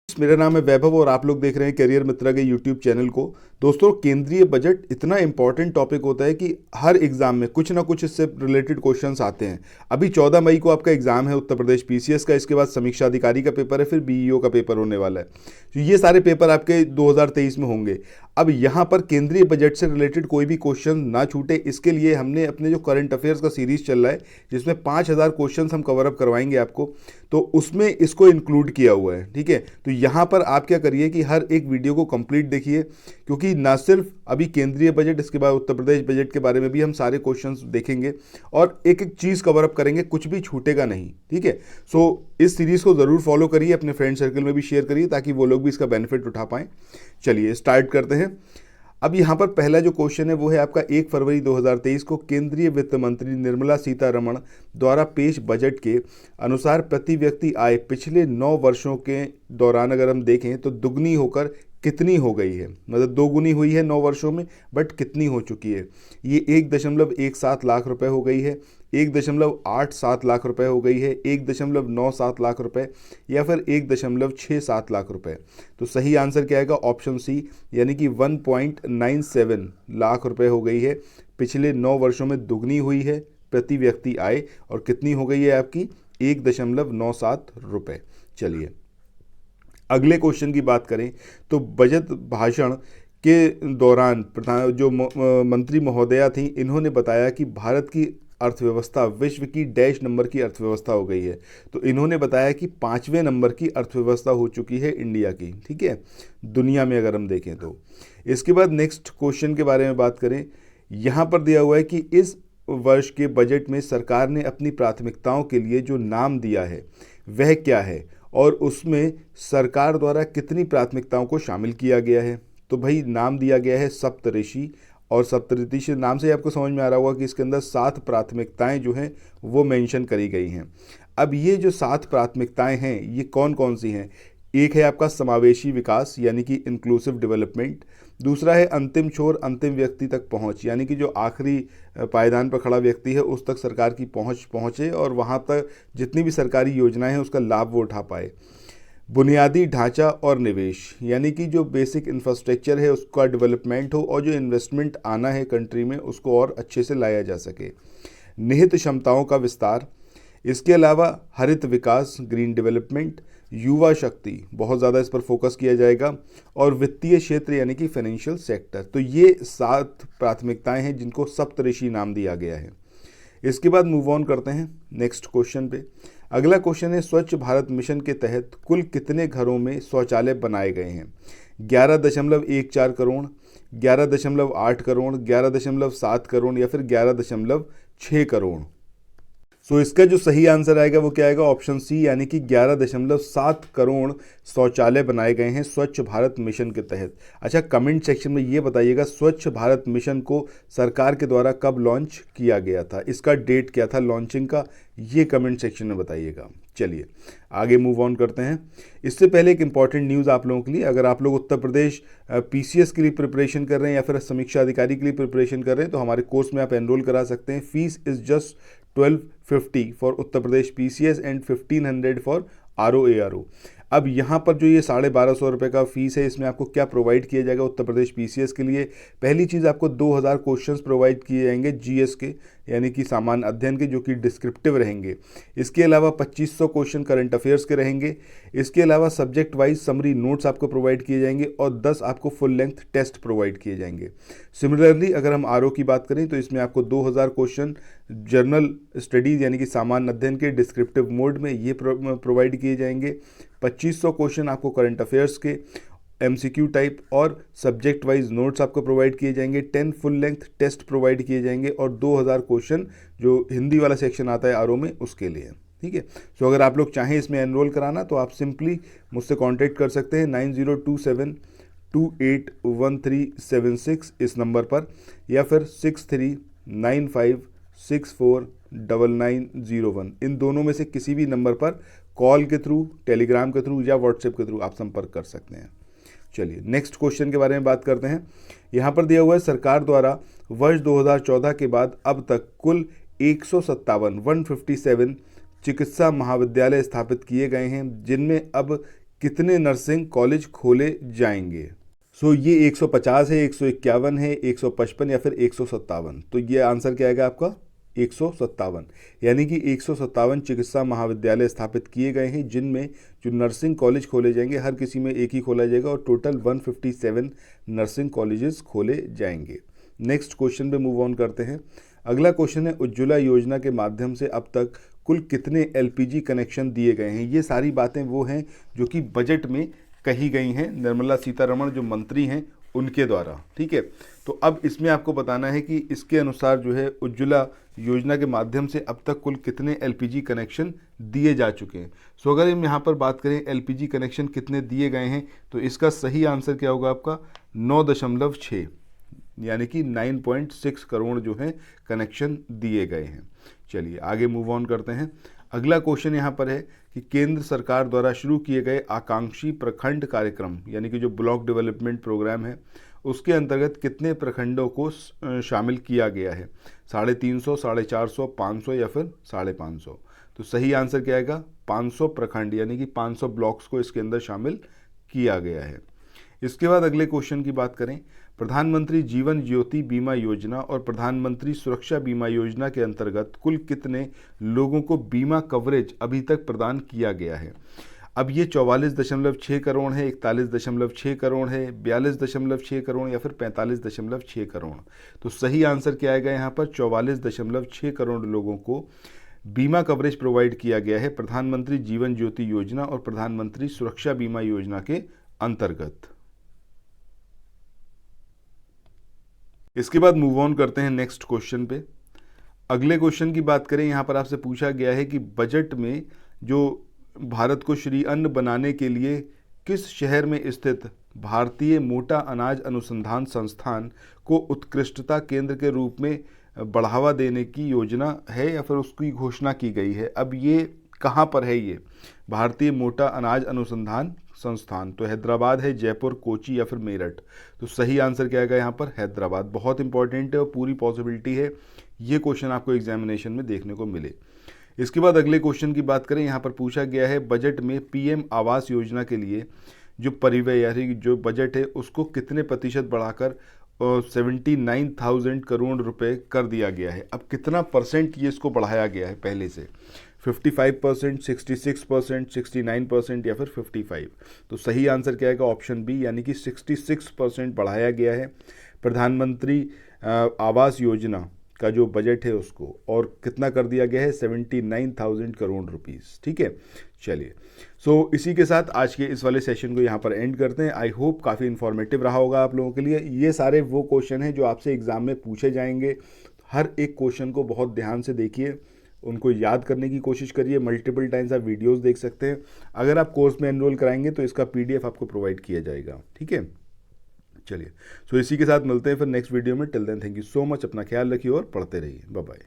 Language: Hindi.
मेरा नाम है वैभव और आप लोग देख रहे हैं करियर मित्रा के यूट्यूब चैनल को। दोस्तों, केंद्रीय बजट इतना इंपॉर्टेंट टॉपिक होता है कि हर एग्जाम में कुछ ना कुछ इससे रिलेटेड क्वेश्चंस आते हैं। अभी 14 मई को आपका एग्जाम है उत्तर प्रदेश पीसीएस का, इसके बाद समीक्षा अधिकारी का पेपर है, फिर बीईओ का पेपर होने वाला है। तो ये सारे पेपर आपके 2023 में होंगे। अब यहाँ पर केंद्रीय बजट से रिलेटेड कोई भी क्वेश्चन ना छूटे, इसके लिए हमने अपने जो करंट अफेयर्स का सीरीज चल रहा है जिसमें 5000 क्वेश्चन हम कवर अप करवाएंगे आपको, तो उसमें इसको इंक्लूड किया हुआ है। ठीक है, तो यहाँ पर आप क्या करिए कि हर एक वीडियो को कंप्लीट देखिए, क्योंकि ना सिर्फ अभी केंद्रीय बजट, इसके बाद उत्तर प्रदेश बजट के बारे में भी हम सारे क्वेश्चंस देखेंगे और एक एक चीज़ कवर अप करेंगे, कुछ भी छूटेगा नहीं। ठीक है, सो इस सीरीज़ को ज़रूर फॉलो करिए, अपने फ्रेंड सर्कल में भी शेयर करिए ताकि वो लोग भी इसका बेनिफिट उठा पाएँ। चलिए स्टार्ट करते हैं। अब यहाँ पर पहला जो क्वेश्चन है वो है आपका 1 फरवरी 2023 को केंद्रीय वित्त मंत्री निर्मला सीतारमण द्वारा पेश बजट के अनुसार प्रति व्यक्ति आय पिछले 9 वर्षों के दौरान अगर हम देखें तो दुगनी होकर कितनी हो गई है, मतलब दोगुनी हुई है 9 वर्षों में, बट कितनी हो चुकी है? ये 1.17 लाख रुपए हो गई है, 1.87 लाख रुपए हो गई है, 1.97 लाख रुपए, या फिर 1.67 लाख रुपए। तो सही आंसर क्या आएगा? ऑप्शन सी, यानी कि 1.97 लाख रुपए हो गई है, पिछले 9 वर्षों में दुगनी हुई है प्रति व्यक्ति आय, और कितनी हो गई है आपकी? 1.97 रुपए। चलिए अगले क्वेश्चन की बात करें तो बजट भाषण के दौरान प्रधान जो मंत्री महोदया थी, इन्होंने बताया कि भारत की अर्थव्यवस्था विश्व की डैश नंबर की अर्थव्यवस्था हो गई है। तो इन्होंने बताया कि 5वें नंबर की अर्थव्यवस्था हो चुकी है इंडिया की। ठीक है, दुनिया में अगर हम देखें तो। इसके बाद नेक्स्ट क्वेश्चन के बारे में बात करें, यहाँ पर दिया हुआ है कि इस वर्ष के बजट में सरकार ने अपनी प्राथमिकताओं के लिए जो नाम दिया है वह क्या है, और उसमें सरकार द्वारा कितनी प्राथमिकताओं को शामिल किया गया है? तो भाई नाम दिया गया है सप्तऋषि, और सप्तऋषि नाम से आपको समझ में आ रहा होगा कि इसके अंदर 7 प्राथमिकताएं जो हैं वो मेंशन करी गई हैं। अब ये जो 7 प्राथमिकताएं हैं ये कौन कौन सी हैं? एक है आपका समावेशी विकास, यानी कि इंक्लूसिव डेवलपमेंट। दूसरा है अंतिम छोर अंतिम व्यक्ति तक पहुंच, यानी कि जो आखिरी पायदान पर खड़ा व्यक्ति है उस तक सरकार की पहुंचे और वहां तक जितनी भी सरकारी योजनाएं हैं उसका लाभ वो उठा पाए। बुनियादी ढांचा और निवेश, यानी कि जो बेसिक इंफ्रास्ट्रक्चर है उसका डेवलपमेंट हो और जो इन्वेस्टमेंट आना है कंट्री में उसको और अच्छे से लाया जा सके। निहित क्षमताओं का विस्तार, इसके अलावा हरित विकास, ग्रीन डेवलपमेंट, युवा शक्ति, बहुत ज़्यादा इस पर फोकस किया जाएगा, और वित्तीय क्षेत्र यानी कि फाइनेंशियल सेक्टर। तो ये 7 प्राथमिकताएं हैं जिनको सप्तऋषि नाम दिया गया है। इसके बाद मूव ऑन करते हैं नेक्स्ट क्वेश्चन पे। अगला क्वेश्चन है, स्वच्छ भारत मिशन के तहत कुल कितने घरों में शौचालय बनाए गए हैं? 11.14 करोड़, 11.8 करोड़, 11.7 करोड़, या फिर 11.6 करोड़। सो इसका जो सही आंसर आएगा वो क्या आएगा? ऑप्शन सी, यानी कि 11.7 करोड़ शौचालय बनाए गए हैं स्वच्छ भारत मिशन के तहत। अच्छा, कमेंट सेक्शन में ये बताइएगा स्वच्छ भारत मिशन को सरकार के द्वारा कब लॉन्च किया गया था, इसका डेट क्या था लॉन्चिंग का, ये कमेंट सेक्शन में बताइएगा। चलिए आगे मूव ऑन करते हैं। इससे पहले एक इंपॉर्टेंट न्यूज़ आप लोगों के लिए, अगर आप लोग उत्तर प्रदेश पीसीएस के लिए प्रिपरेशन कर रहे हैं या फिर समीक्षा अधिकारी के लिए प्रिपरेशन कर रहे हैं तो हमारे कोर्स में आप एनरोल करा सकते हैं। Fees is just 1250 for Uttar Pradesh PCS and 1500 for RO. अब यहाँ पर जो ये 1250 रुपये का फीस है, इसमें आपको क्या प्रोवाइड किया जाएगा उत्तर प्रदेश पीसीएस के लिए? पहली चीज़, आपको 2000 क्वेश्चंस प्रोवाइड किए जाएंगे जीएस के, यानी कि सामान्य अध्ययन के, जो कि डिस्क्रिप्टिव रहेंगे। इसके अलावा 2500 क्वेश्चन करंट अफेयर्स के रहेंगे। इसके अलावा सब्जेक्ट वाइज समरी नोट्स आपको प्रोवाइड किए जाएंगे और 10 आपको फुल लेंथ टेस्ट प्रोवाइड किए जाएंगे। सिमिलरली अगर हम आरओ की बात करें तो इसमें आपको 2000 क्वेश्चन जर्नल स्टडीज़ यानी कि सामान्य अध्ययन के डिस्क्रिप्टिव मोड में ये प्रोवाइड किए जाएंगे। 2500 क्वेश्चन आपको करंट अफेयर्स के एमसीक्यू टाइप और सब्जेक्ट वाइज नोट्स आपको प्रोवाइड किए जाएंगे। 10 फुल लेंथ टेस्ट प्रोवाइड किए जाएंगे और 2000 क्वेश्चन जो हिंदी वाला सेक्शन आता है आरओ में उसके लिए। ठीक है, सो अगर आप लोग चाहें इसमें एनरोल कराना तो आप सिंपली मुझसे कांटेक्ट कर सकते हैं 9027281376 इस नंबर पर, या फिर 6395649901, इन दोनों में से किसी भी नंबर पर कॉल के थ्रू, टेलीग्राम के थ्रू या व्हाट्सएप के थ्रू आप संपर्क कर सकते हैं। चलिए नेक्स्ट क्वेश्चन के बारे में बात करते हैं। यहाँ पर दिया हुआ है, सरकार द्वारा वर्ष 2014 के बाद अब तक कुल 157 चिकित्सा महाविद्यालय स्थापित किए गए हैं, जिनमें अब कितने नर्सिंग कॉलेज खोले जाएंगे? सो ये 150 है, 151 है, 155 या फिर 157? तो ये आंसर क्या आएगा आपका? 157। यानी कि 157 चिकित्सा महाविद्यालय स्थापित किए गए हैं, जिनमें जो नर्सिंग कॉलेज खोले जाएंगे हर किसी में एक ही खोला जाएगा, और टोटल 157 नर्सिंग कॉलेजेस खोले जाएंगे। नेक्स्ट क्वेश्चन पे मूव ऑन करते हैं। अगला क्वेश्चन है, उज्ज्वला योजना के माध्यम से अब तक कुल कितने एलपीजी कनेक्शन दिए गए हैं? ये सारी बातें वो हैं जो कि बजट में कही गई हैं निर्मला सीतारमण जो मंत्री हैं उनके द्वारा, ठीक है। तो अब इसमें आपको बताना है कि इसके अनुसार जो है उज्ज्वला योजना के माध्यम से अब तक कुल कितने एलपीजी कनेक्शन दिए जा चुके हैं। सो अगर हम यहाँ पर बात करें एलपीजी कनेक्शन कितने दिए गए हैं, तो इसका सही आंसर क्या होगा आपका? 9.6, यानी कि 9.6 करोड़ जो है कनेक्शन दिए गए हैं। चलिए आगे मूव ऑन करते हैं। अगला क्वेश्चन यहाँ पर है कि केंद्र सरकार द्वारा शुरू किए गए आकांक्षी प्रखंड कार्यक्रम, यानी कि जो ब्लॉक डेवलपमेंट प्रोग्राम है, उसके अंतर्गत कितने प्रखंडों को शामिल किया गया है? 350, 450, 500 या फिर 550? तो सही आंसर क्या आएगा? 500 प्रखंड, यानी कि 500 ब्लॉक्स को इसके अंदर शामिल किया गया है। इसके बाद अगले क्वेश्चन की बात करें, प्रधानमंत्री जीवन ज्योति बीमा योजना और प्रधानमंत्री सुरक्षा बीमा योजना के अंतर्गत कुल कितने लोगों को बीमा कवरेज अभी तक प्रदान किया गया है? अब ये 44.6 करोड़ है, 41.6 करोड़ है, 42.6 करोड़ या फिर 45.6 करोड़? तो सही आंसर क्या आएगा यहाँ पर? 44.6 करोड़ लोगों को बीमा कवरेज प्रोवाइड किया गया है प्रधानमंत्री जीवन ज्योति योजना और प्रधानमंत्री सुरक्षा बीमा योजना के अंतर्गत। इसके बाद मूव ऑन करते हैं नेक्स्ट क्वेश्चन पे। अगले क्वेश्चन की बात करें, यहाँ पर आपसे पूछा गया है कि बजट में जो भारत को श्री अन्न बनाने के लिए किस शहर में स्थित भारतीय मोटा अनाज अनुसंधान संस्थान को उत्कृष्टता केंद्र के रूप में बढ़ावा देने की योजना है या फिर उसकी घोषणा की गई है? अब ये कहाँ पर है? ये भारतीय मोटा अनाज अनुसंधान संस्थान, तो हैदराबाद है, जयपुर, कोची या फिर मेरठ? तो सही आंसर क्या आएगा यहाँ पर? हैदराबाद। बहुत इंपॉर्टेंट है और पूरी पॉसिबिलिटी है ये क्वेश्चन आपको एग्जामिनेशन में देखने को मिले। इसके बाद अगले क्वेश्चन की बात करें, यहाँ पर पूछा गया है बजट में पीएम आवास योजना के लिए जो परिव्यय यानी जो बजट है उसको कितने प्रतिशत बढ़ाकर 79,000 करोड़ रुपए कर दिया गया है? अब कितना परसेंट ये इसको बढ़ाया गया है पहले से? 55%, 66%, 69% या फिर 55? तो सही आंसर क्या आएगा? ऑप्शन बी, यानी कि 66% बढ़ाया गया है प्रधानमंत्री आवास योजना का जो बजट है उसको, और कितना कर दिया गया है? 79,000 करोड़ रुपीस, ठीक है। चलिए, सो इसी के साथ आज के इस वाले सेशन को यहाँ पर एंड करते हैं। आई होप काफ़ी इन्फॉर्मेटिव रहा होगा आप लोगों के लिए। ये सारे वो क्वेश्चन हैं जो आपसे एग्जाम में पूछे जाएंगे। हर एक क्वेश्चन को बहुत ध्यान से देखिए, उनको याद करने की कोशिश करिए। मल्टीपल टाइम्स आप वीडियोस देख सकते हैं। अगर आप कोर्स में एनरोल कराएंगे तो इसका पीडीएफ आपको प्रोवाइड किया जाएगा, ठीक है। चलिए, सो इसी के साथ मिलते हैं फिर नेक्स्ट वीडियो में। Till then thank you so much, अपना ख्याल रखिए और पढ़ते रहिए। Bye bye.